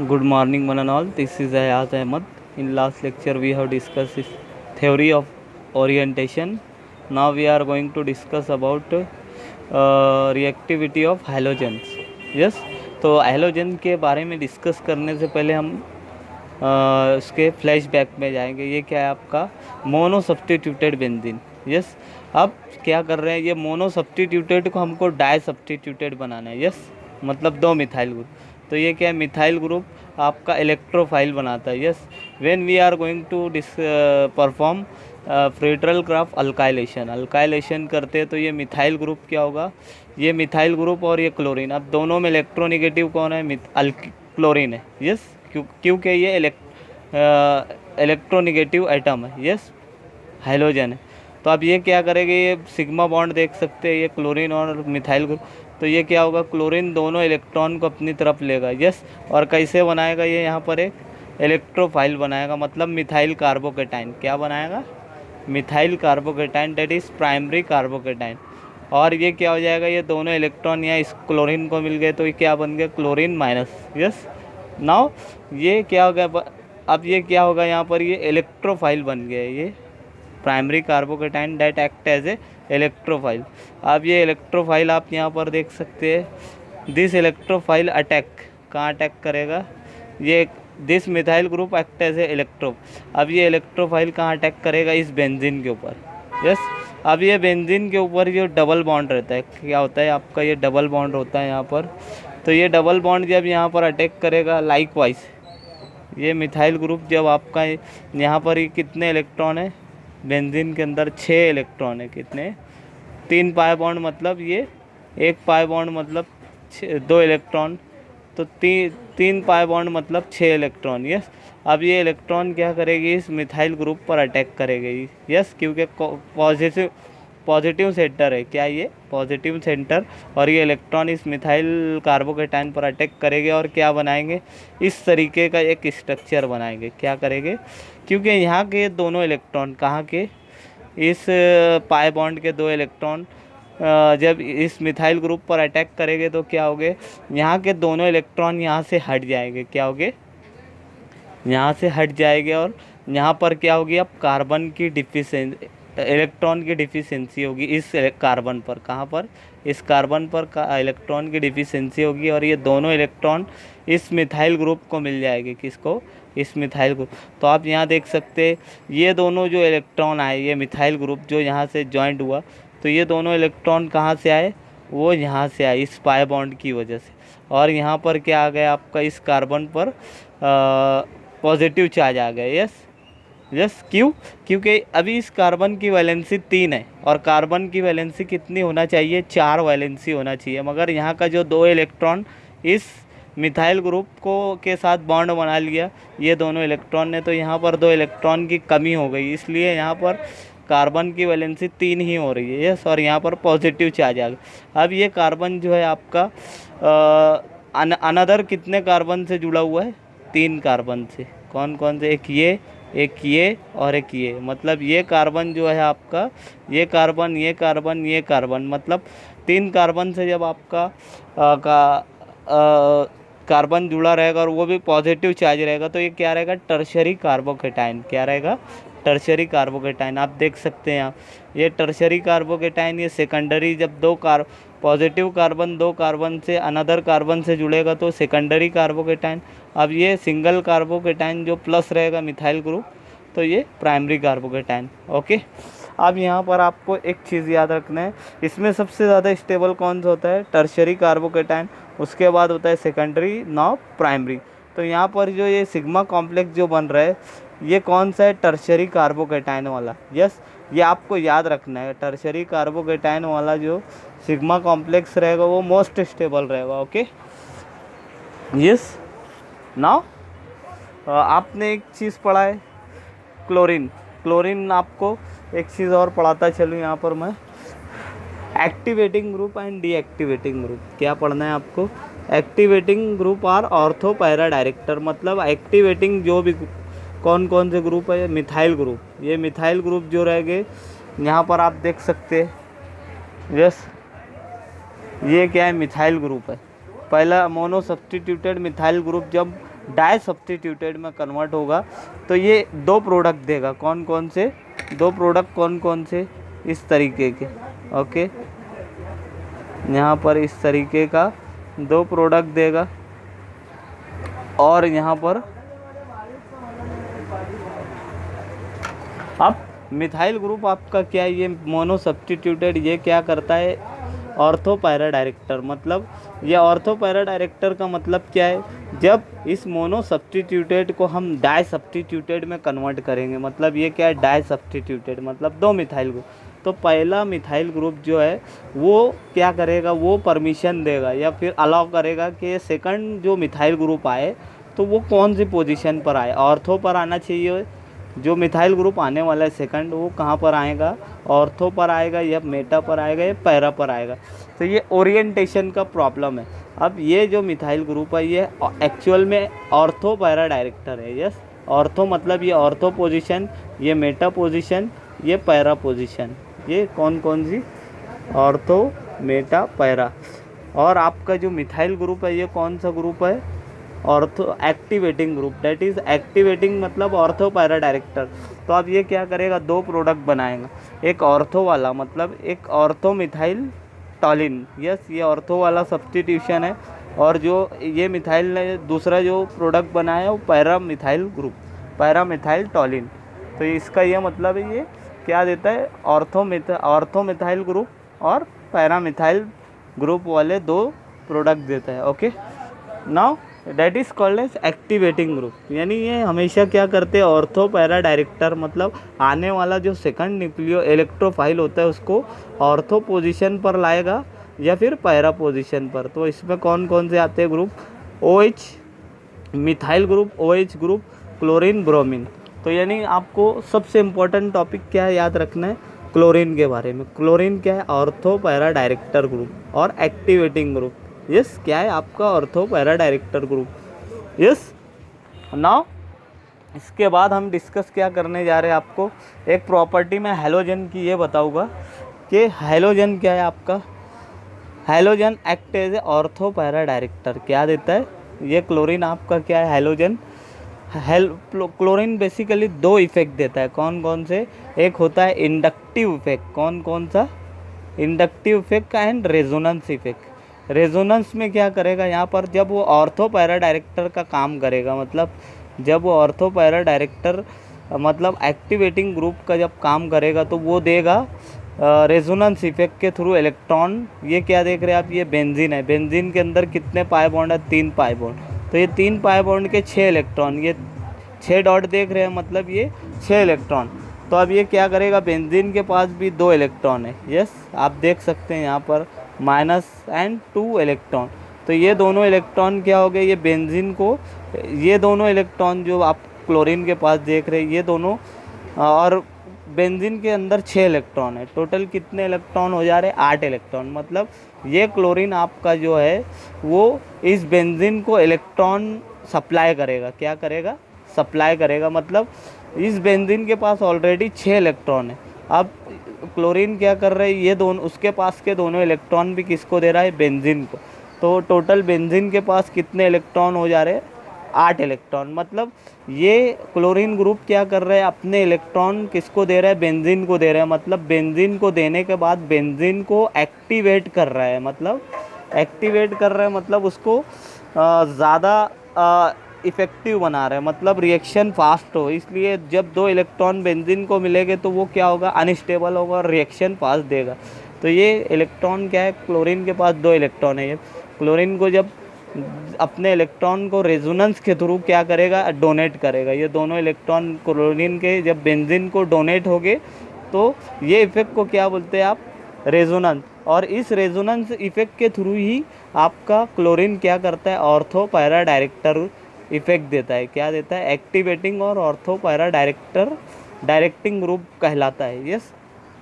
Good morning, one and all. This is Ayaz Ahmed. In last lecture, we have discussed theory of orientation. Now we are going to discuss about reactivity of halogens. Yes, तो halogen के बारे में discuss करने से पहले हम उसके flashback में जाएंगे। ये क्या है आपका मोनो सब्स्टिट्यूटेड बेंजीन। यस, अब क्या कर रहे हैं, ये मोनो सब्स्टिट्यूटेड को हमको डाई सब्स्टिट्यूटेड बनाना है। यस, मतलब दो मिथाइल ग्रुप। तो ये क्या है, मिथाइल ग्रुप आपका इलेक्ट्रोफाइल बनाता है। Yes, when we are going to perform Friedel Crafts alkylation करते हैं तो ये मिथाइल ग्रुप क्या होगा, ये मिथाइल ग्रुप और ये क्लोरीन, अब दोनों में इलेक्ट्रोनिगेटिव कौन है, क्लोरीन है। यस, क्योंकि ये इलेक्ट्रोनिगेटिव एटम है। यस, हाइड्रोजन है। तो अब ये क्या करेगा, ये सिग्मा बॉन्ड देख सकते हैं, ये क्लोरीन और मिथाइल ग्रुप। तो ये क्या होगा, क्लोरीन दोनों इलेक्ट्रॉन को अपनी तरफ लेगा। यस, और कैसे बनाएगा, ये यहाँ पर एक इलेक्ट्रोफाइल बनाएगा, मतलब मिथाइल कार्बोकेटाइन। क्या बनाएगा, methyl carbocation, that is primary carbocation. और ये क्या हो जाएगा, ये दोनों इलेक्ट्रॉन यहाँ इस क्लोरीन को मिल गए तो ये क्या बन गया, क्लोरीन माइनस। यस, नाउ ये क्या हो गया, अब ये क्या होगा, यहाँ पर ये इलेक्ट्रोफाइल बन गया है, ये primary carbocation that act as a electrophile. अब ये इलेक्ट्रोफाइल आप यहाँ पर देख सकते हैं, दिस इलेक्ट्रोफाइल अटैक, कहाँ अटैक करेगा, ये this methyl group act as a electro. अब ये इलेक्ट्रोफाइल कहाँ अटैक करेगा, इस बेंजीन के ऊपर। यस, अब ये बेंजीन के ऊपर जो डबल बॉन्ड रहता है, क्या होता है आपका, ये डबल बॉन्ड होता है यहाँ पर। तो ये डबल बॉन्ड जब यहाँ पर अटैक करेगा, लाइकवाइज ये मिथाइल ग्रुप जब आपका यहाँ पर, ये कितने इलेक्ट्रॉन है बेंजीन के अंदर, 6 इलेक्ट्रॉन है। कितने, 3 पाई बॉन्ड, मतलब ये 1 पाई बॉन्ड मतलब 2 इलेक्ट्रॉन, तो 3 पाई बॉन्ड मतलब 6 इलेक्ट्रॉन। यस, अब ये इलेक्ट्रॉन क्या करेगी, इस मिथाइल ग्रुप पर अटैक करेगी। यस, क्योंकि पॉजिटिव सेंटर है, क्या ये पॉजिटिव सेंटर, और ये इलेक्ट्रॉन इस मिथाइल कार्बोकेटाइन पर अटैक करेंगे और क्या बनाएंगे, इस तरीके का एक स्ट्रक्चर बनाएंगे। क्या करेंगे, क्योंकि यहाँ के दोनों इलेक्ट्रॉन, कहाँ के, इस पाई बॉन्ड के 2 इलेक्ट्रॉन जब इस मिथाइल ग्रुप पर अटैक करेंगे तो क्या होगे, यहाँ के दोनों इलेक्ट्रॉन यहाँ से हट जाएंगे। क्या होगे, यहाँ से हट जाएंगे, और यहाँ पर क्या होगी, अब कार्बन की डिफिशेंसी, इलेक्ट्रॉन की डिफिशेंसी होगी इस कार्बन पर। कहाँ पर, इस कार्बन पर इलेक्ट्रॉन की डिफिशेंसी होगी, और ये दोनों इलेक्ट्रॉन इस मिथाइल ग्रुप को मिल जाएगी। किसको, इस मिथाइल ग्रुप। तो आप यहाँ देख सकते हैं, ये दोनों जो इलेक्ट्रॉन आए, ये मिथाइल ग्रुप जो यहाँ से जॉइंट हुआ, तो ये दोनों इलेक्ट्रॉन कहाँ से आए, वो यहाँ से आए इस पाई बॉन्ड की वजह से। और यहाँ पर क्या आ गया आपका, इस कार्बन पर पॉजिटिव चार्ज आ गया। यस, यस, क्यों, क्योंकि अभी इस कार्बन की वैलेंसी 3 है, और कार्बन की वैलेंसी कितनी होना चाहिए, 4 वैलेंसी होना चाहिए। मगर यहाँ का जो 2 इलेक्ट्रॉन इस मिथाइल ग्रुप को के साथ बॉन्ड बना लिया ये दोनों इलेक्ट्रॉन ने, तो यहाँ पर 2 इलेक्ट्रॉन की कमी हो गई, इसलिए यहाँ पर कार्बन की वैलेंसी 3 ही हो रही है। यस, और यहाँ पर पॉजिटिव चार्ज आ गया। अब ये कार्बन जो है आपका अनदर कितने कार्बन से जुड़ा हुआ है, 3 कार्बन से। कौन कौन से, एक ये और एक ये, मतलब ये कार्बन जो है आपका, ये कार्बन, ये कार्बन, ये कार्बन, मतलब 3 कार्बन से जब आपका कार्बन जुड़ा रहेगा और वो भी पॉजिटिव चार्ज रहेगा, तो ये क्या रहेगा, टर्शरी कार्बोकेटाइन। क्या रहेगा, टर्शरी कार्बोकेटाइन। आप देख सकते हैं यहाँ, ये टर्शरी कार्बोकेटाइन, ये सेकेंडरी, जब पॉजिटिव कार्बन 2 कार्बन से अनदर कार्बन से जुड़ेगा तो सेकेंडरी कार्बोकेटाइन। अब ये सिंगल कार्बोकेटाइन जो प्लस रहेगा मिथाइल ग्रुप, तो ये प्राइमरी कार्बोकेटाइन। ओके, अब यहाँ पर आपको एक चीज़ याद रखना है, इसमें सबसे ज़्यादा स्टेबल कौन सा होता है, टर्शरी कार्बोकेटाइन, उसके बाद होता है सेकेंडरी, नाउ प्राइमरी। तो यहाँ पर जो ये सिग्मा कॉम्प्लेक्स जो बन रहा है, ये कौन सा है, टर्शरी कार्बोकेटाइन वाला। यस, ये आपको याद रखना है, टर्शरी कार्बोकेटाइन वाला जो सिग्मा कॉम्प्लेक्स रहेगा वो मोस्ट स्टेबल रहेगा। ओके, यस, नाउ आपने एक चीज़ पढ़ा है, क्लोरीन आपको एक चीज़ और पढ़ाता चलूँ यहाँ पर मैं, activating group and deactivating group. क्या पढ़ना है आपको, activating group are ortho para director, मतलब एक्टिवेटिंग जो भी कौन कौन से ग्रुप है, मिथाइल ग्रुप, ये मिथाइल ग्रुप जो रहेंगे यहाँ पर आप देख सकते हैं। यस, ये क्या है, मिथाइल ग्रुप है। पहला मोनो सब्स्टिट्यूटेड मिथाइल ग्रुप जब डाई सब्स्टिट्यूटेड में कन्वर्ट होगा तो ये दो प्रोडक्ट देगा। कौन कौन से दो प्रोडक्ट, कौन कौन से, इस तरीके के, ओके, यहाँ पर इस तरीके का दो प्रोडक्ट देगा। और यहाँ पर अब मिथाइल ग्रुप आपका क्या है, ये मोनो सब्स्टिट्यूटेड, ये क्या करता है, ऑर्थो पैरा डायरेक्टर। मतलब ये ऑर्थो पैरा डायरेक्टर का मतलब क्या है, जब इस मोनो सब्स्टिट्यूटेड को हम डाई सब्स्टिट्यूटेड में कन्वर्ट करेंगे, मतलब ये क्या है, डाई सब्स्टिट्यूटेड मतलब दो मिथाइल ग्रुप, तो पहला मिथाइल ग्रुप जो है वो क्या करेगा, वो परमिशन देगा या फिर अलाउ करेगा कि सेकंड जो मिथाइल ग्रुप आए तो वो कौन सी पोजीशन पर आए, ऑर्थो पर आना चाहिए। जो मिथाइल ग्रुप आने वाला है सेकंड, वो कहाँ पर आएगा, ऑर्थो पर आएगा या मेटा पर आएगा या पैरा पर आएगा। तो ये ओरिएंटेशन का प्रॉब्लम है। अब ये जो मिथाइल ग्रुप है ये एक्चुअल में ऑर्थो पैरा डायरेक्टर है। यस, ऑर्थो मतलब ये ऑर्थो पोजीशन, ये मेटा पोजीशन, ये पैरा पोजीशन, ये कौन कौन सी, ऑर्थो, मेटा, पैरा। और आपका जो मिथाइल ग्रुप है ये कौन सा ग्रुप है, ortho activating group, that is activating मतलब ऑर्थो पैरा डायरेक्टर। तो अब ये क्या करेगा, दो प्रोडक्ट बनाएगा, एक ऑर्थो वाला मतलब एक ऑर्थो मिथाइल टॉलिन, यस ये ऑर्थो वाला सब्स्टिट्यूशन है, और जो ये मिथाइल ने दूसरा जो प्रोडक्ट बनाया है वो para methyl group, para methyl toluene. तो इसका ये मतलब है, ये क्या देता है, ऑर्थो मिथाइल ग्रुप और पैरा मिथाइल ग्रुप वाले दो प्रोडक्ट देता है। Okay, now that is called as activating group. यानी ये हमेशा क्या करते हैं, ऑर्थो पैरा डायरेक्टर मतलब आने वाला जो सेकंड न्यूक्लियो इलेक्ट्रोफाइल होता है उसको ऑर्थो पोजीशन पर लाएगा या फिर पैरा पोजीशन पर। तो इसमें कौन कौन से आते हैं group, OH methyl group, OH group, chlorine, bromine. तो यानी आपको सबसे इम्पोर्टेंट टॉपिक क्या है याद रखना है, क्लोरीन के बारे में। क्लोरीन क्या है, ऑर्थो पैरा डायरेक्टर ग्रुप और एक्टिवेटिंग ग्रुप। यस क्या है आपका, ortho para director group. Yes, now इसके बाद हम डिस्कस क्या करने जा रहे हैं, आपको एक प्रॉपर्टी में हैलोजन की ये बताऊंगा कि हैलोजन क्या है आपका, halogen act as a ortho para director. क्या देता है ये क्लोरीन आपका, क्या है हैलोजन, क्लोरीन बेसिकली दो इफेक्ट देता है। कौन कौन से, एक होता है इंडक्टिव इफेक्ट, कौन कौन सा, इंडक्टिव इफेक्ट का, एंड रेजोनेंस इफेक्ट। रेजोनेंस में क्या करेगा, यहाँ पर जब वो ऑर्थो पैरा डायरेक्टर का काम करेगा, मतलब जब वो ऑर्थो पैरा डायरेक्टर मतलब एक्टिवेटिंग ग्रुप का जब काम करेगा तो वो देगा रेजोनेंस इफेक्ट के थ्रू इलेक्ट्रॉन। ये क्या देख रहे हैं आप, ये बेंजीन है, बेंजीन के अंदर कितने पाई बॉन्ड है, 3 पाई बॉन्ड। तो ये 3 पाई बॉन्ड के 6 इलेक्ट्रॉन, ये 6 डॉट देख रहे हैं मतलब ये 6 इलेक्ट्रॉन। तो अब ये क्या करेगा, बेंजीन के पास भी 2 इलेक्ट्रॉन है। यस आप देख सकते हैं यहाँ पर -2 इलेक्ट्रॉन। तो ये दोनों इलेक्ट्रॉन क्या हो गए, ये बेंजीन को, ये दोनों इलेक्ट्रॉन जो आप क्लोरीन के पास देख रहे हैं ये दोनों, और बेंजीन के अंदर 6 इलेक्ट्रॉन है। टोटल कितने इलेक्ट्रॉन हो जा रहे हैं, 8 इलेक्ट्रॉन। मतलब ये क्लोरीन आपका जो है वो इस बेंजीन को इलेक्ट्रॉन सप्लाई करेगा। क्या करेगा, सप्लाई करेगा। मतलब इस बेंजीन के पास ऑलरेडी 6 इलेक्ट्रॉन है। अब क्लोरीन क्या कर रहा है, ये दोनों उसके पास के दोनों इलेक्ट्रॉन भी किसको दे रहा है, बेंजीन को। तो टोटल बेंजीन के पास कितने इलेक्ट्रॉन हो जा रहे हैं, 8 इलेक्ट्रॉन। मतलब ये क्लोरीन ग्रुप क्या कर रहा है, अपने इलेक्ट्रॉन किसको दे रहा है, बेंजीन को दे रहा है। मतलब बेंजीन को देने के बाद बेंजीन को एक्टिवेट कर रहा है, मतलब एक्टिवेट कर रहा है मतलब उसको ज़्यादा इफ़ेक्टिव बना रहा है, मतलब रिएक्शन फास्ट हो। इसलिए जब 2 इलेक्ट्रॉन बेंजीन को मिलेंगे तो वो क्या होगा, अनस्टेबल होगा और रिएक्शन फास्ट देगा। तो ये इलेक्ट्रॉन क्या है, क्लोरीन के पास 2 इलेक्ट्रॉन है। ये क्लोरीन को जब अपने इलेक्ट्रॉन को रेजोनेंस के थ्रू क्या करेगा, डोनेट करेगा। ये दोनों इलेक्ट्रॉन क्लोरीन के जब बेंजीन को डोनेट हो गए तो ये इफ़ेक्ट को क्या बोलते हैं आप, रेजोनेंस। और इस रेजोनेंस इफ़ेक्ट के थ्रू ही आपका क्लोरीन क्या करता है, ऑर्थो पैरा डायरेक्टर इफेक्ट देता है। क्या देता है, एक्टिवेटिंग और ortho para director directing group कहलाता है। Yes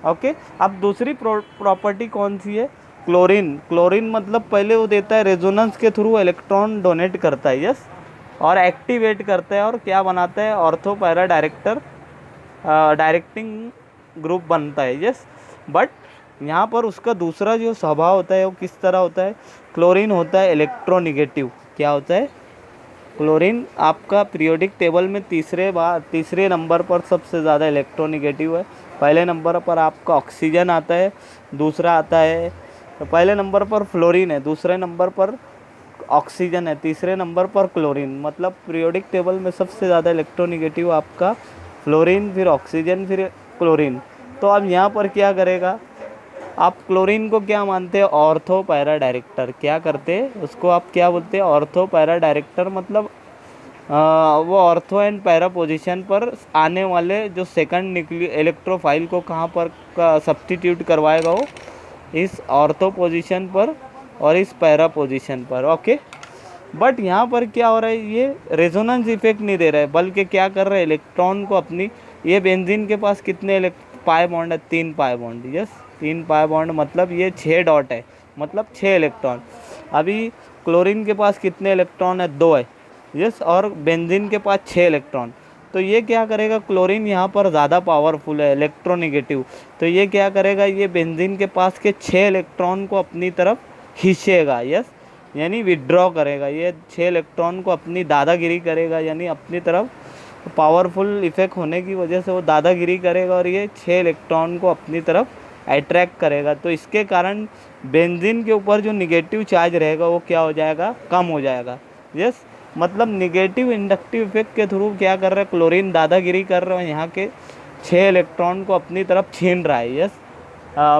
okay. अब दूसरी प्रॉपर्टी कौन सी है, क्लोरीन। क्लोरीन मतलब पहले वो देता है रेजोनेंस के थ्रू इलेक्ट्रॉन डोनेट करता है, यस, और एक्टिवेट करता है और क्या बनाता है, ortho para director directing group बनता है, यस। बट यहाँ पर उसका दूसरा जो स्वभाव होता है वो किस तरह होता है, क्लोरीन होता है इलेक्ट्रोनिगेटिव। क्या होता है, क्लोरीन आपका पीरियोडिक टेबल में तीसरे नंबर पर सबसे ज़्यादा इलेक्ट्रोनेगेटिव है। पहले नंबर पर आपका ऑक्सीजन आता है, दूसरा आता है, तो पहले नंबर पर फ्लोरीन है, दूसरे नंबर पर ऑक्सीजन है, तीसरे नंबर पर क्लोरीन। मतलब पीरियोडिक टेबल में सबसे ज़्यादा इलेक्ट्रोनेगेटिव आपका फ्लोरीन, फिर ऑक्सीजन, फिर क्लोरीन। तो अब यहाँ पर क्या करेगा, आप क्लोरीन को क्या मानते हैं, ऑर्थो पैरा डायरेक्टर। क्या करते हैं उसको, आप क्या बोलते हैं, ऑर्थो पैरा डायरेक्टर। मतलब वो ऑर्थो एंड पैरा पोजीशन पर आने वाले जो सेकंड इलेक्ट्रोफाइल को कहाँ पर सब्स्टिट्यूट करवाएगा, वो इस ऑर्थो पोजीशन पर और इस पैरा पोजीशन पर। ओके, बट यहाँ पर क्या हो रहा है, ये रेजोनेंस इफेक्ट नहीं दे रहा है, बल्कि क्या कर रहा है, इलेक्ट्रॉन को अपनी, ये बेंजीन के पास कितने पाई बॉन्ड है, 3 pi bond. Yes, 3 pi bond, मतलब ये 6 डॉट है, मतलब 6 इलेक्ट्रॉन। अभी क्लोरीन के पास कितने इलेक्ट्रॉन है, 2 है। यस, और बेंजीन के पास 6 इलेक्ट्रॉन। तो ये क्या करेगा, क्लोरीन यहाँ पर ज़्यादा पावरफुल है, इलेक्ट्रोनेगेटिव। तो ये क्या करेगा, ये बेंजीन के पास के 6 इलेक्ट्रॉन को अपनी तरफ खींचेगा। यस, यानी विड्रॉ करेगा, ये 6 इलेक्ट्रॉन को अपनी दादागिरी करेगा, यानी अपनी तरफ पावरफुल इफेक्ट होने की वजह से वो दादागिरी करेगा और ये 6 इलेक्ट्रॉन को अपनी तरफ अट्रैक्ट करेगा। तो इसके कारण बेंजीन के ऊपर जो निगेटिव चार्ज रहेगा वो क्या हो जाएगा, कम हो जाएगा। यस, मतलब निगेटिव इंडक्टिव इफेक्ट के थ्रू क्या कर रहा है, क्लोरीन दादागिरी कर रहा है, यहाँ के 6 इलेक्ट्रॉन को अपनी तरफ छीन रहा है। यस,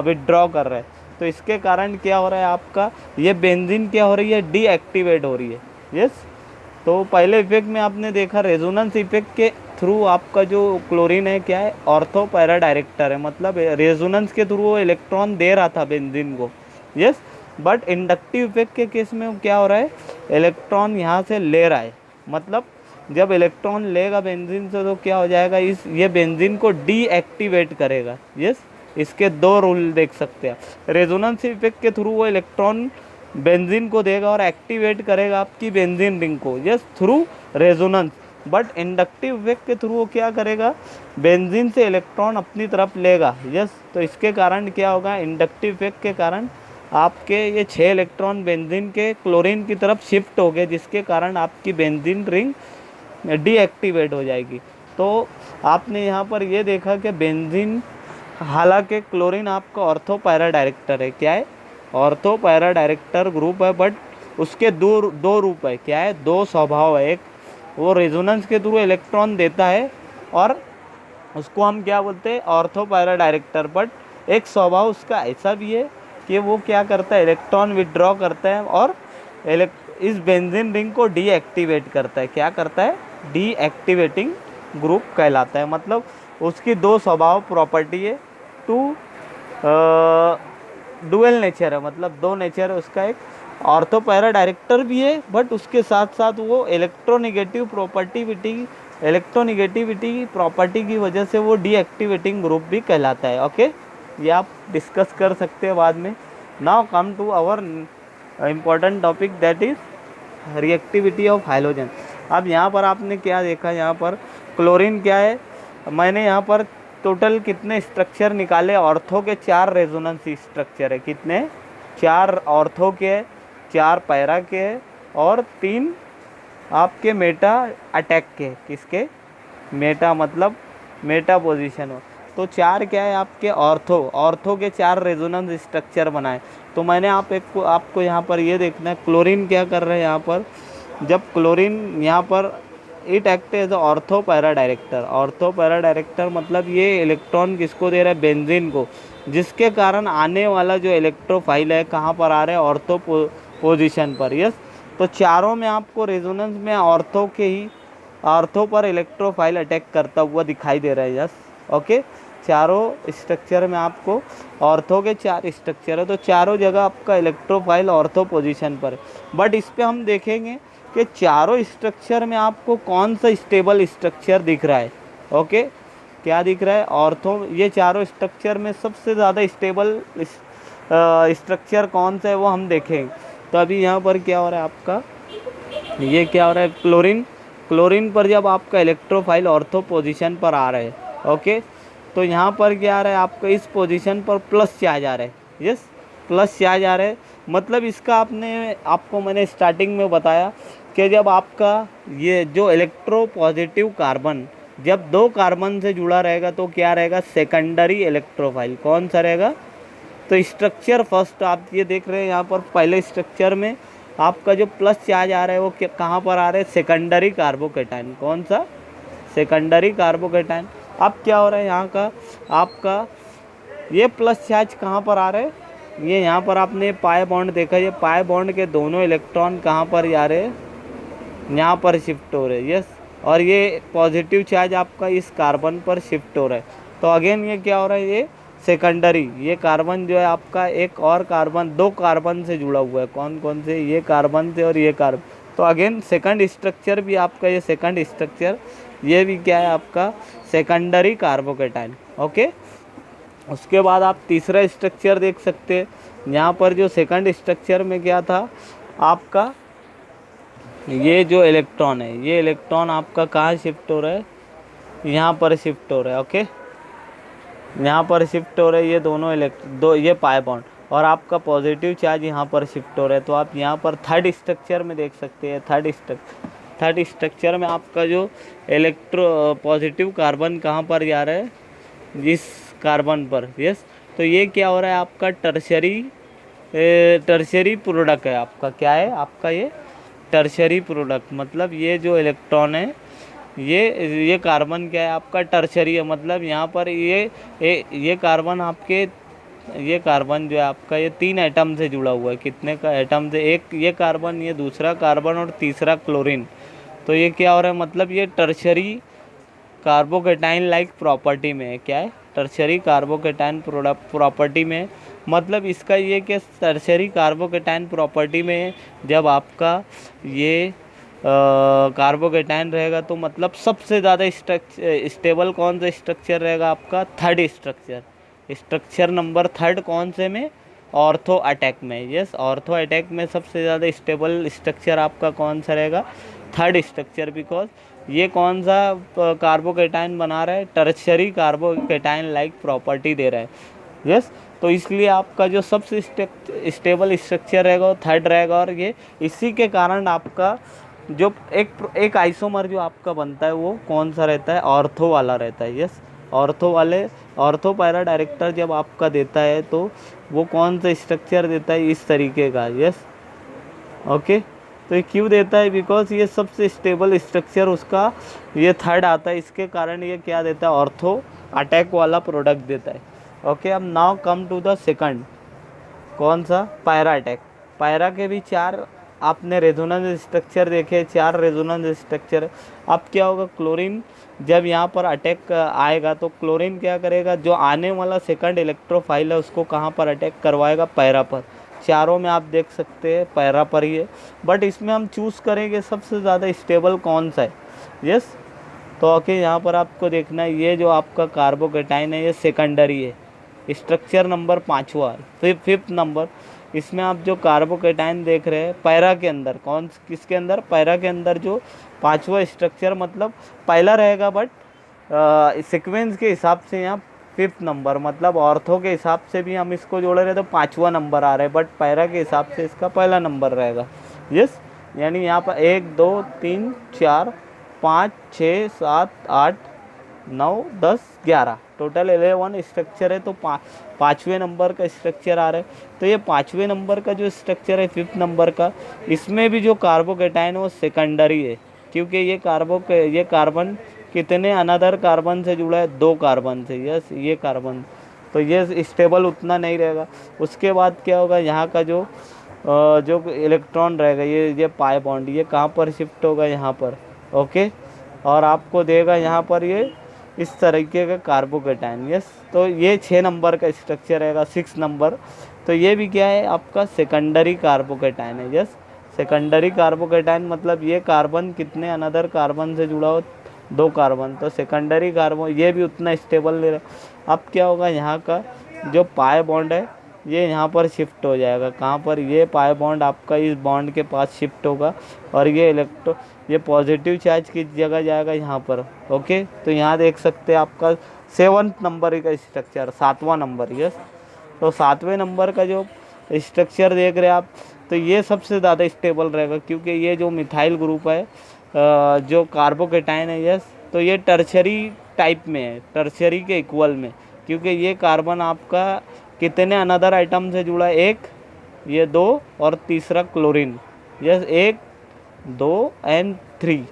विड्रॉ कर रहा है। तो इसके कारण क्या हो रहा है, आपका ये बेंजीन क्या हो रही है, डीएक्टिवेट हो रही है। यस, तो पहले इफेक्ट में आपने देखा रेजोनेंस इफेक्ट के थ्रू आपका जो क्लोरीन है क्या है, ऑर्थो पैरा डायरेक्टर है, मतलब रेजोनेंस के थ्रू वो इलेक्ट्रॉन दे रहा था बेंजीन को। यस, बट इंडक्टिव इफेक्ट के केस में क्या हो रहा है, इलेक्ट्रॉन यहाँ से ले रहा है। मतलब जब इलेक्ट्रॉन लेगा बेंजीन से तो क्या हो जाएगा, ये बेंजीन को डीएक्टिवेट करेगा। यस, इसके 2 रूल देख सकते हैं। रेजोनेंस इफेक्ट के थ्रू वो इलेक्ट्रॉन बेंजीन को देगा और एक्टिवेट करेगा आपकी बेंजीन रिंग को, yes, through resonance. But inductive effect के थ्रू वो क्या करेगा, बेंजीन से इलेक्ट्रॉन अपनी तरफ लेगा। यस, तो इसके कारण क्या होगा, इंडक्टिव इफेक्ट के कारण आपके ये 6 इलेक्ट्रॉन बेंजीन के क्लोरीन की तरफ शिफ्ट हो गए, जिसके कारण आपकी बेंजीन रिंग डीएक्टिवेट हो जाएगी। तो आपने यहाँ पर ये देखा कि बेंजीन, हालांकि क्लोरीन आपका ऑर्थो पैरा डायरेक्टर है, क्या है, ऑर्थो पैरा डायरेक्टर ग्रुप है, बट उसके दो रूप है, क्या है, 2 स्वभाव है। एक वो रेजोनेंस के थ्रू इलेक्ट्रॉन देता है और उसको हम क्या बोलते हैं, ऑर्थो पैरा डायरेक्टर। बट एक स्वभाव उसका ऐसा भी है कि वो क्या करता है, इलेक्ट्रॉन विड्रॉ करता है और इस बेंजीन रिंग को डीएक्टिवेट करता है। क्या करता है, डीएक्टिवेटिंग ग्रुप कहलाता है। मतलब उसकी 2 स्वभाव प्रॉपर्टी है, 2 डुअल नेचर है, मतलब 2 नेचर है उसका। एक ऑर्थो पैरा डायरेक्टर भी है, बट उसके साथ साथ वो इलेक्ट्रोनिगेटिविटी प्रॉपर्टी की वजह से वो डीएक्टिवेटिंग ग्रुप भी कहलाता है। ओके, ये आप डिस्कस कर सकते हैं बाद में। Now come to our important topic, that is reactivity of hydrogen. अब यहाँ पर आपने क्या देखा, यहाँ पर क्लोरीन क्या है, मैंने यहाँ पर टोटल कितने स्ट्रक्चर निकाले, ऑर्थो के 4 रेजोनेंस स्ट्रक्चर है। कितने, 4 ऑर्थो के, 4 पैरा के और 3 आपके मेटा अटैक के। किसके, मेटा, मतलब मेटा पोजीशन हो। तो 4 क्या है आपके, ऑर्थो के 4 रेजोनेंस स्ट्रक्चर बनाए। तो मैंने आपको यहाँ पर ये देखना है, क्लोरीन क्या कर रहे हैं यहाँ पर, जब क्लोरीन यहाँ पर it act as ortho para director. Ortho para director मतलब ये इलेक्ट्रॉन किसको दे रहा है, बेंजीन को, जिसके कारण आने वाला जो इलेक्ट्रोफाइल है कहाँ पर आ रहा है, ऑर्थो पोजीशन पर। यस, तो चारों में आपको रेजोनेंस में ऑर्थो पर इलेक्ट्रोफाइल अटैक करता हुआ दिखाई दे रहा है। यस, ओके, चारों स्ट्रक्चर में आपको ऑर्थो के 4 स्ट्रक्चर है, तो चारों जगह आपका इलेक्ट्रोफाइल ऑर्थो पोजीशन पर है। बट इस पर हम देखेंगे कि चारों स्ट्रक्चर में आपको कौन सा स्टेबल स्ट्रक्चर दिख रहा है। ओके, क्या दिख रहा है, ऑर्थो, ये चारों स्ट्रक्चर में सबसे ज़्यादा स्टेबल स्ट्रक्चर कौन सा है वो हम देखेंगे। तो अभी यहाँ पर क्या हो रहा है आपका, ये क्या हो रहा है, क्लोरीन पर जब आपका इलेक्ट्रोफाइल ऑर्थो पोजीशन पर आ रहा है, ओके, तो यहाँ पर क्या आ रहा है आपका, इस पोजीशन पर प्लस चार्ज आ रहा है। यस, प्लस चार्ज आ रहा है, मतलब इसका आपको मैंने स्टार्टिंग में बताया कि जब आपका ये जो इलेक्ट्रो पॉजिटिव कार्बन जब दो कार्बन से जुड़ा रहेगा तो क्या रहेगा, सेकेंडरी इलेक्ट्रोफाइल। कौन सा रहेगा, तो स्ट्रक्चर फर्स्ट आप ये देख रहे हैं यहाँ पर पहले स्ट्रक्चर में आपका जो प्लस चार्ज आ रहा है वो कहाँ पर आ रहा है, सेकेंडरी कार्बोकेटाइन। कौन सा, सेकेंडरी कार्बोकेटाइन। अब क्या हो रहा है यहाँ का आपका ये प्लस चार्ज कहाँ पर आ रहे हैं, ये यहाँ पर आपने पाई बॉन्ड देखा, ये पाई बॉन्ड के दोनों इलेक्ट्रॉन कहाँ पर जा रहे हैं, यहाँ पर शिफ्ट हो रहे हैं। यस, और ये पॉजिटिव चार्ज आपका इस कार्बन पर शिफ्ट हो रहा है। तो अगेन ये क्या हो रहा है, ये सेकेंडरी, ये कार्बन जो है आपका एक और कार्बन, दो कार्बन से जुड़ा हुआ है। कौन कौन से, ये कार्बन से और ये कार्बन। तो अगेन सेकंड स्ट्रक्चर भी आपका, ये सेकंड स्ट्रक्चर ये भी क्या है आपका, सेकेंडरी कार्बोकेटाइन। ओके, उसके बाद आप तीसरा स्ट्रक्चर देख सकते हैं। यहाँ पर जो सेकंड स्ट्रक्चर में क्या था आपका, ये जो इलेक्ट्रॉन है, ये इलेक्ट्रॉन आपका कहाँ शिफ्ट हो रहा है, यहाँ पर शिफ्ट हो रहा है। ओके, यहाँ पर शिफ्ट हो रहा है, ये दोनों ये पाई बॉन्ड, और आपका पॉजिटिव चार्ज यहाँ पर शिफ्ट हो रहा है। तो आप यहाँ पर थर्ड स्ट्रक्चर में देख सकते हैं, थर्ड स्ट्रक्चर में आपका जो इलेक्ट्रो पॉजिटिव कार्बन कहाँ पर जा रहा है, इस कार्बन पर। यस, तो ये क्या हो रहा है आपका, टर्शरी प्रोडक्ट है आपका। क्या है आपका, ये टर्शरी प्रोडक्ट। मतलब ये जो इलेक्ट्रॉन है, ये कार्बन क्या है आपका, टर्शरी है। मतलब यहाँ पर ये कार्बन आपके, ये कार्बन जो है आपका, ये 3 एटम से जुड़ा हुआ है। कितने का एटम से, एक ये कार्बन, ये दूसरा कार्बन और तीसरा क्लोरीन। तो ये क्या हो रहा है, मतलब ये टर्शरी कार्बोकेटाइन लाइक प्रॉपर्टी में है। क्या है, टर्शरी कार्बोकेटाइन प्रॉपर्टी में। मतलब इसका ये कि टर्शरी कार्बोकेटाइन प्रॉपर्टी में जब आपका ये कार्बोकेटाइन रहेगा तो मतलब सबसे ज़्यादा स्टेबल कौन सा स्ट्रक्चर रहेगा आपका, थर्ड स्ट्रक्चर नंबर थर्ड। कौन से में, ऑर्थो अटैक में। यस, ऑर्थो अटैक में सबसे ज़्यादा स्टेबल स्ट्रक्चर आपका कौन सा रहेगा, थर्ड स्ट्रक्चर। बिकॉज ये कौन सा कार्बोकेटाइन बना रहा है, टर्शरी कार्बोकेटाइन लाइक प्रॉपर्टी दे रहा है। यस, तो इसलिए आपका जो सबसे स्टेबल स्ट्रक्चर रहेगा वो थर्ड रहेगा। और ये इसी के कारण आपका जो एक आइसोमर जो आपका बनता है वो कौन सा रहता है, ऑर्थो वाला रहता है। यस, ऑर्थो पैरा डायरेक्टर जब आपका देता है तो वो कौन सा स्ट्रक्चर देता है, इस तरीके का। यस, ओके, तो ये क्यों देता है, बिकॉज ये सबसे स्टेबल स्ट्रक्चर उसका ये थर्ड आता है। इसके कारण ये क्या देता है, ऑर्थो अटैक वाला प्रोडक्ट देता है। ओके, अब now come to the second, कौन सा, पायरा अटैक। पायरा के भी 4 आपने रेजोनेंस स्ट्रक्चर देखे, 4 रेजोनेंस स्ट्रक्चर। अब क्या होगा, क्लोरीन जब यहाँ पर अटैक आएगा तो क्लोरीन क्या करेगा, जो आने वाला सेकंड इलेक्ट्रोफाइल है उसको कहाँ पर अटैक करवाएगा, पैरा पर। चारों में आप देख सकते हैं पैरा पर ही है, बट इसमें हम चूज़ करेंगे सबसे ज़्यादा स्टेबल कौन सा है। यस, तो ओके, यहाँ पर आपको देखना है ये जो आपका कार्बोकेटाइन है ये सेकेंडरी है, स्ट्रक्चर नंबर 5वां, फिफ्थ नंबर। इसमें आप जो कार्बोकेटाइन देख रहे हैं पैरा के अंदर, किसके अंदर, पैरा के अंदर जो 5वां स्ट्रक्चर मतलब पहला रहेगा, बट सीक्वेंस के हिसाब से यहाँ 5th नंबर, मतलब ऑर्थो के हिसाब से भी हम इसको जोड़ रहे हैं तो 5वां नंबर आ रहा है, बट पैरा के हिसाब से इसका पहला नंबर रहेगा। यस, यानी यहाँ पर 1 2 3 4 5 6 7 8 9 10 11 टोटल 11 स्ट्रक्चर है। तो 5वें नंबर का स्ट्रक्चर आ रहा है। तो ये 5वें नंबर का जो स्ट्रक्चर है 5th नंबर का, इसमें भी जो कार्बोकेटाइन है वो सेकेंडरी है, क्योंकि ये कार्बन कितने अनदर कार्बन से जुड़ा है, 2 कार्बन से। यस, ये कार्बन, तो ये स्टेबल उतना नहीं रहेगा। उसके बाद क्या होगा, यहाँ का जो इलेक्ट्रॉन रहेगा, ये पाई बॉन्ड, ये कहाँ पर शिफ्ट होगा, यहाँ पर। ओके, और आपको देगा यहाँ पर ये इस तरीके का कार्बोकेटाइन। यस, तो ये 6 नंबर का स्ट्रक्चर रहेगा, 6 नंबर। तो ये भी क्या है आपका, सेकेंडरी कार्बोकेटाइन है। यस, सेकेंडरी कार्बोकेटाइन मतलब ये कार्बन कितने अनदर कार्बन से जुड़ा हो, 2 कार्बन, तो सेकेंडरी कार्बन ये भी उतना स्टेबल नहीं रहा। अब क्या होगा, यहाँ का जो पाई बॉन्ड है ये यहाँ पर शिफ्ट हो जाएगा, कहाँ पर, ये पाई बॉन्ड आपका इस बॉन्ड के पास शिफ्ट होगा, और ये पॉजिटिव चार्ज की जगह जाएगा यहाँ पर। ओके, तो यहाँ देख सकते हैं आपका 7th नंबर का स्ट्रक्चर, 7वां नंबर। यस, तो 7वें नंबर का जो स्ट्रक्चर देख रहे हैं आप, तो ये सबसे ज़्यादा स्टेबल रहेगा, क्योंकि ये जो मिथाइल ग्रुप है जो कार्बोकेटाइन है, यस, तो ये टर्शरी टाइप में है, टर्शरी के इक्वल में, क्योंकि ये कार्बन आपका कितने अनदर आइटम से जुड़ा है, एक, ये दो, और तीसरा क्लोरीन, यस, एक, दो एंड थ्री,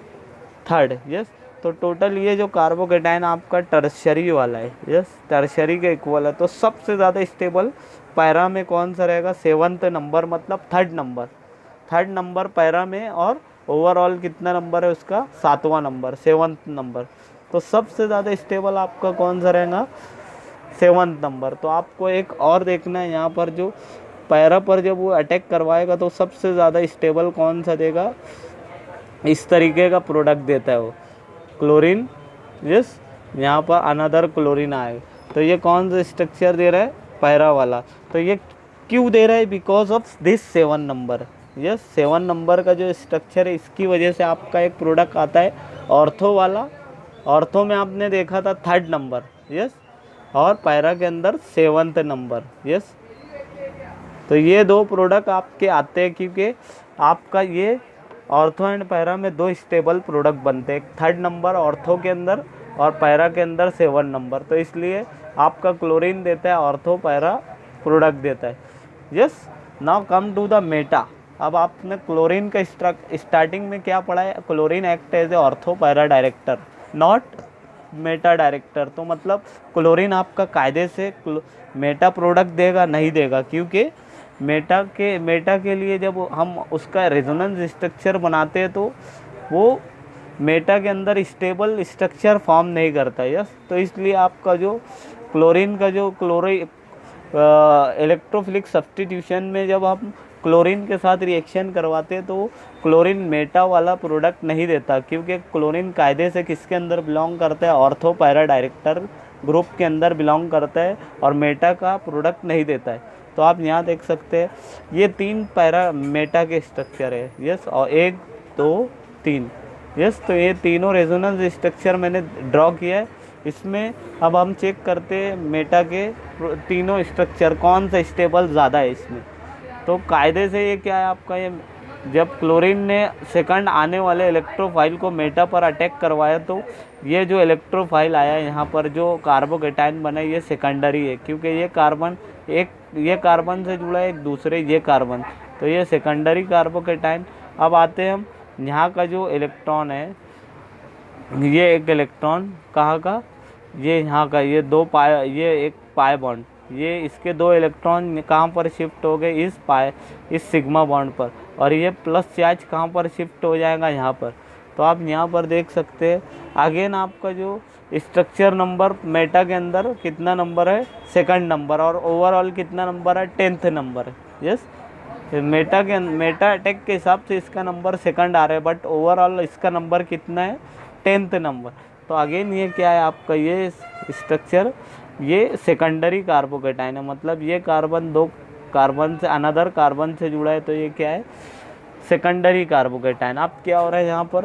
थर्ड, यस। तो टोटल ये जो कार्बोकेटाइन आपका टर्शरी वाला है, यस, टर्शरी के इक्वल है। तो सबसे ज़्यादा स्टेबल पैरा में कौन सा रहेगा, 7th नंबर, मतलब थर्ड नंबर पैरा में, और ओवरऑल कितना नंबर है उसका, 7वां नंबर, 7th नंबर। तो सबसे ज़्यादा स्टेबल आपका कौन सा रहेगा, 7th नंबर। तो आपको एक और देखना है यहाँ पर, जो पैरा पर जब वो अटैक करवाएगा तो सबसे ज़्यादा स्टेबल कौन सा देगा, इस तरीके का प्रोडक्ट देता है वो, क्लोरीन, यस, यहाँ पर अनदर क्लोरीन आएगा। तो ये कौन सा स्ट्रक्चर दे रहा है, पैरा वाला। तो ये क्यों दे रहा है, because of this 7 number, yes, 7 number का जो स्ट्रक्चर है, इसकी वजह से आपका एक प्रोडक्ट आता है ऑर्थो वाला। ऑर्थो में आपने देखा था 3rd नंबर, यस, और पैरा के अंदर 7th नंबर, यस। तो ये दो प्रोडक्ट आपके आते हैं, क्योंकि आपका ये ऑर्थो एंड पैरा में दो स्टेबल प्रोडक्ट बनते हैं, 3rd नंबर ऑर्थो के अंदर और पैरा के अंदर 7 नंबर। तो इसलिए आपका क्लोरीन देता है, ऑर्थो पैरा प्रोडक्ट देता है, yes. Now come to the meta. अब आपने क्लोरीन का स्टार्टिंग में क्या पढ़ा है, chlorine act as a ortho para director, not meta director. तो मतलब क्लोरीन आपका कायदे से मेटा प्रोडक्ट देगा नहीं देगा, क्योंकि मेटा के लिए जब हम उसका रेजोनेंस स्ट्रक्चर बनाते हैं तो वो मेटा के अंदर स्टेबल स्ट्रक्चर फॉर्म नहीं करता, यस। तो इसलिए आपका जो क्लोरीन का जो इलेक्ट्रोफिलिक सब्स्टिट्यूशन में जब हम क्लोरीन के साथ रिएक्शन करवाते हैं तो क्लोरीन मेटा वाला प्रोडक्ट नहीं देता, क्योंकि क्लोरीन कायदे से किसके अंदर बिलोंग करता है, ऑर्थो पैरा डायरेक्टर ग्रुप के अंदर बिलोंग करता है, और मेटा का प्रोडक्ट नहीं देता है। तो आप यहाँ देख सकते हैं ये 3 पैरा मेटा के स्ट्रक्चर है, यस, और 1 2 3, यस। तो ये तीनों रेजोनेंस स्ट्रक्चर मैंने ड्रॉ किया है। इसमें अब हम चेक करते हैं मेटा के तीनों स्ट्रक्चर कौन सा स्टेबल ज़्यादा है इसमें। तो कायदे से ये क्या है आपका, ये जब क्लोरीन ने सेकंड आने वाले इलेक्ट्रोफाइल को मेटा पर अटैक करवाया, तो ये जो इलेक्ट्रोफाइल आया यहाँ पर जो कार्बोकेटाइन बना, ये सेकेंडरी है, क्योंकि ये कार्बन से जुड़ा है एक दूसरे ये कार्बन, तो ये सेकेंडरी कार्बोकेटाइन। अब आते हैं हम यहाँ का जो इलेक्ट्रॉन है, ये एक इलेक्ट्रॉन कहाँ का, ये यहाँ का, ये एक पाई बॉन्ड, ये इसके 2 इलेक्ट्रॉन कहाँ पर शिफ्ट हो गए, इस सिग्मा बॉन्ड पर, और ये प्लस चार्ज कहाँ पर शिफ्ट हो जाएगा, यहाँ पर। तो आप यहाँ पर देख सकते हैं अगेन आपका जो स्ट्रक्चर नंबर मेटा के अंदर कितना नंबर है, 2nd नंबर, और ओवरऑल कितना नंबर है, 10th नंबर है, यस। मेटा अटैक के हिसाब से इसका नंबर 2nd आ रहा है, बट ओवरऑल इसका नंबर कितना है, 10th नंबर। तो अगेन ये क्या है आपका, ये स्ट्रक्चर ये सेकेंडरी कार्बोकेटाइन है, मतलब ये कार्बन 2 कार्बन से अनदर कार्बन से जुड़ा है, तो ये क्या है, सेकेंडरी कार्बोकेटाइन। अब क्या हो रहा है यहाँ पर,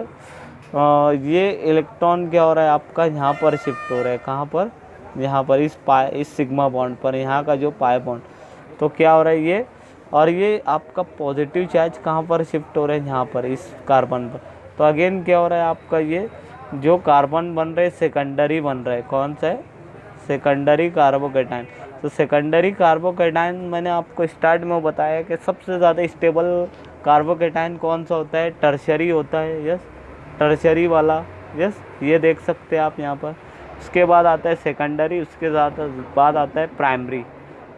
ये इलेक्ट्रॉन क्या हो रहा है आपका, यहाँ पर शिफ्ट हो रहा है, कहाँ पर, यहाँ पर इस सिग्मा बॉन्ड पर, यहाँ का जो पाई बॉन्ड। तो क्या हो रहा है ये, और ये आपका पॉजिटिव चार्ज कहाँ पर शिफ्ट हो रहा है, यहाँ पर इस कार्बन पर। तो अगेन क्या हो रहा है आपका, ये जो कार्बन बन रहे सेकेंडरी बन रहा है, कौन सा है, सेकेंडरी कार्बोकेटाइन। तो सेकेंडरी कार्बोकेटाइन मैंने आपको स्टार्ट में बताया कि सबसे ज़्यादा स्टेबल कार्बोकेटाइन कौन सा होता है, टर्शरी होता है, यस, टर्शरी वाला, यस, ये देख सकते हैं आप यहाँ पर। उसके बाद आता है सेकेंडरी, उसके बाद आता है प्राइमरी।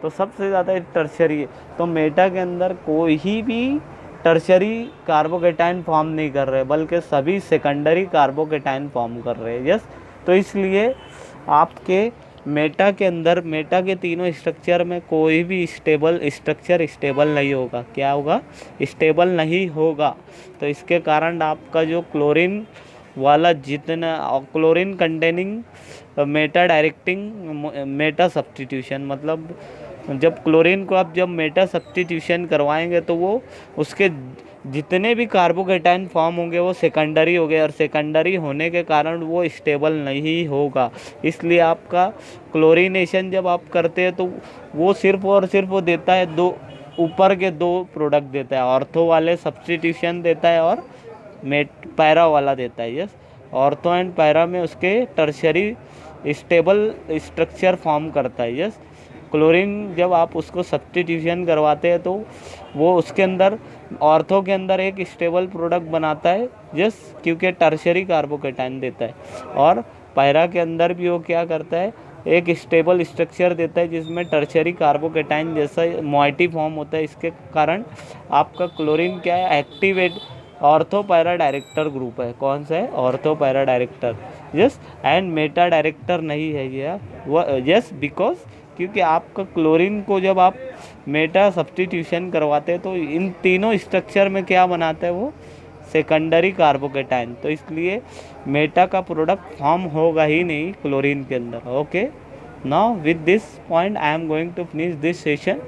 तो सबसे ज़्यादा टर्शरी है। तो मेटा के अंदर कोई भी टर्शरी कार्बोकेटाइन फॉर्म नहीं कर रहे, बल्कि सभी सेकेंडरी कार्बोकेटाइन फॉर्म कर रहे हैं, यस। तो इसलिए आपके मेटा के अंदर, मेटा के तीनों स्ट्रक्चर में कोई भी स्ट्रक्चर स्टेबल नहीं होगा। क्या होगा, स्टेबल नहीं होगा। तो इसके कारण आपका जो क्लोरीन वाला जितना chlorine containing Meta directing Meta substitution, मतलब जब क्लोरीन को आप जब मेटा सब्स्टिट्यूशन करवाएंगे तो वो उसके जितने भी कार्बोकेटाइन फॉर्म होंगे वो सेकेंडरी हो गए, और सेकेंडरी होने के कारण वो स्टेबल नहीं होगा। इसलिए आपका क्लोरीनेशन जब आप करते हैं तो वो सिर्फ और सिर्फ वो देता है ऊपर के दो प्रोडक्ट देता है, ऑर्थो वाले सब्स्टिट्यूशन देता है और पैरा वाला देता है। यस, ऑर्थो एंड पैरा में उसके टर्शरी स्टेबल स्ट्रक्चर फॉर्म करता है। यस, क्लोरीन जब आप उसको सब्स्टिट्यूशन करवाते हैं तो वो उसके अंदर ऑर्थो के अंदर एक स्टेबल प्रोडक्ट बनाता है। यस, क्योंकि टर्शरी कार्बोकेटाइन देता है, और पैरा के अंदर भी वो क्या करता है, एक स्टेबल स्ट्रक्चर देता है जिसमें टर्शरी कार्बोकेटाइन जैसा मोइटी फॉर्म होता है। इसके कारण आपका क्लोरीन क्या है, activate ortho para director group है। कौन सा है, ortho para director. Yes, and Meta director नहीं है ये वो। यस, बिकॉज क्योंकि आपका क्लोरीन को जब आप मेटा सब्स्टिट्यूशन करवाते हैं तो इन तीनों स्ट्रक्चर में क्या बनाता है, वो सेकेंडरी कार्बोकेटाइन। तो इसलिए मेटा का प्रोडक्ट फॉर्म होगा ही नहीं क्लोरीन के अंदर। Okay, now with this point I am going to finish this session.